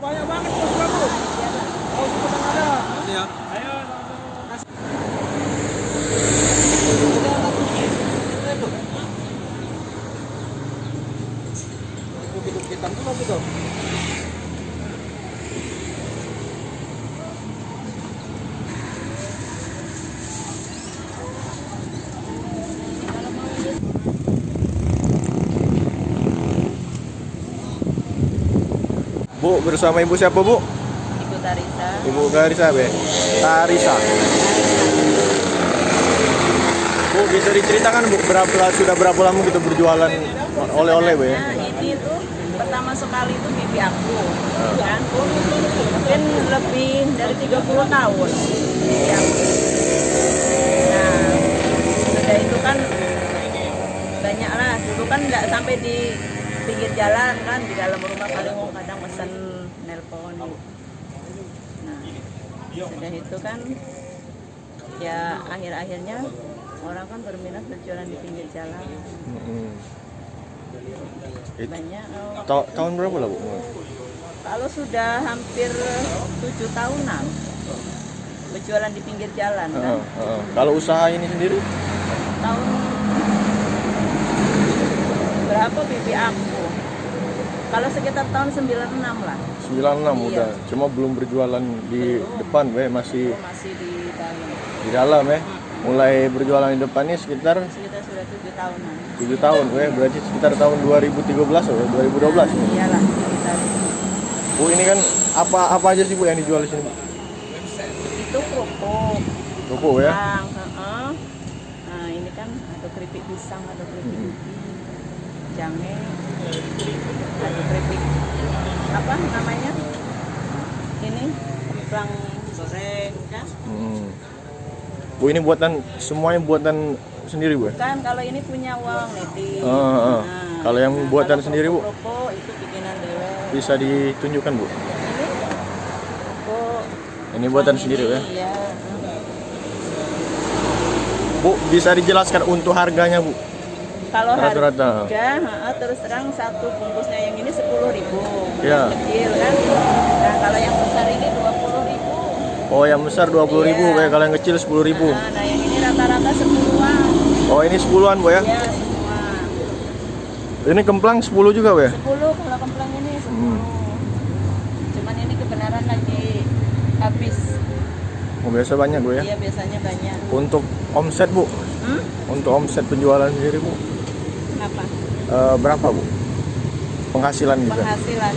Banyak banget bos kamu. Oh, sedang ada. Ya. Ayo. Hidup kita dulu gitu. Bu, bersama ibu siapa bu? Ibu Tarisa. Ibu Tarisa be. Tarisa. Bu, bisa diceritakan bu, sudah berapa lama kita berjualan oleh-oleh bu ya? Nah, ini tuh pertama sekali itu bibi aku, kan? Mungkin lebih dari 30 tahun. Bibi aku. Nah, sudah itu kan banyak lah. Dulu kan nggak sampai di pinggir jalan kan, di dalam rumah paling kadang mesen nelpon. Nah, sudah itu kan ya akhir-akhirnya orang kan berminat berjualan di pinggir jalan. Banyak. Tahun berapa lah bu? Kalau sudah hampir 7 tahunan berjualan di pinggir jalan kan. Kalau usaha ini sendiri? Tahun berapa bibi aku? Kalau sekitar tahun 96 lah. 96 Iya. udah. Cuma belum berjualan di depan be, masih Masih di dalam. di dalam ya. Mulai berjualan di depan ini sekitar Sekitar sudah 7 tahunan. 7 tahun be, berarti sekitar tahun 2013 atau 2012 ya. Iyalah sekitar Bu, ini kan apa aja sih bu yang dijual di sini bu? itu kerupuk. Kerupuk ya? Nah, ini kan ada keripik pisang, ada keripik ubi, jange, ada keripik apa namanya? Ini kemplang goreng kan? Bu, ini semuanya buatan sendiri bu? Kan kalau ini punya uang Leti. Nah, kalau yang buatan kalau sendiri bu? kerupuk itu bikinan dewe. Bisa ditunjukkan bu? Ini kerupuk. Ini buatan sendiri ya? Iya. Bu, bisa dijelaskan untuk harganya bu? Kalau Rata-rata. harga, terus terang satu bungkusnya yang ini 10.000, Ya. yang kecil kan. Nah kalau yang besar ini 20.000. Oh, yang besar 20.000 Iya. kayak kalau yang kecil 10.000. Nah yang ini rata-rata 10-an. Oh, ini 10-an bu ya? Ya semua. Ini kemplang 10 juga bu ya? 10 kalau kemplang ini 10. Cuman ini kebenaran lagi habis. Oh, biasa banyak bu ya? Iya biasanya banyak. Untuk omset bu? Untuk omset penjualan sendiri bu? Apa? Berapa bu? Penghasilan gitu? Penghasilan.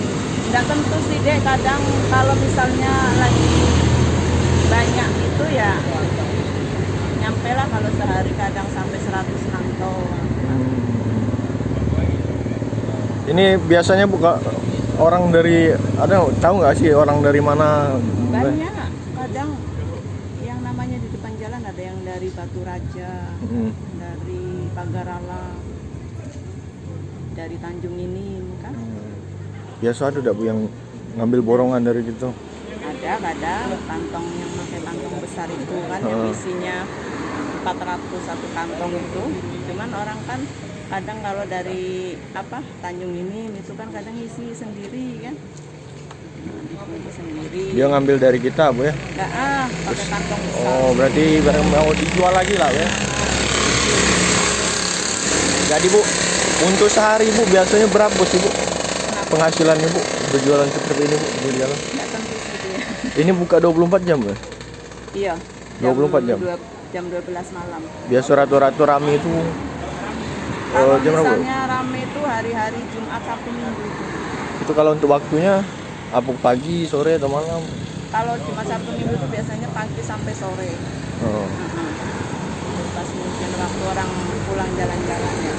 Tidak tentu sih dek. Kadang kalau misalnya lagi banyak itu ya nyampe lah kalau sehari kadang sampai 100 kantong. Ini biasanya bu orang dari, tahu nggak sih orang dari mana? Banyak. Kadang yang namanya di depan jalan ada yang dari Batu Raja, dari Pagarala, dari Tanjung ini kan. Biasa ada nggak bu yang ngambil borongan dari gitu? Ada kadang kantong yang pakai kantong besar itu kan yang isinya 400 satu kantong itu. Cuman orang kan kadang kalau dari Tanjung ini itu kan kadang isi sendiri kan. Isi sendiri. Dia ngambil dari kita bu ya? Enggak pakai kantong besar. Oh, berarti barang mau dijual lagi lah ya? Jadi bu, untuk sehari bu biasanya berapa sih bu? Penghasilannya bu, berjualan seperti ini bu, berjualan? Enggak tentu sih dia. Ini buka 24 jam ya? Iya. 24 jam? Jam 12 malam. Biasa rata-rata rame itu Kalau jam berapa? misalnya rame itu hari-hari Jumat Sabtu Minggu. Itu kalau untuk waktunya apa pagi, sore atau malam? Kalau Jumat Sabtu Minggu itu biasanya pagi sampai sore. Oh. Pas mungkin waktu orang pulang jalan-jalan ya.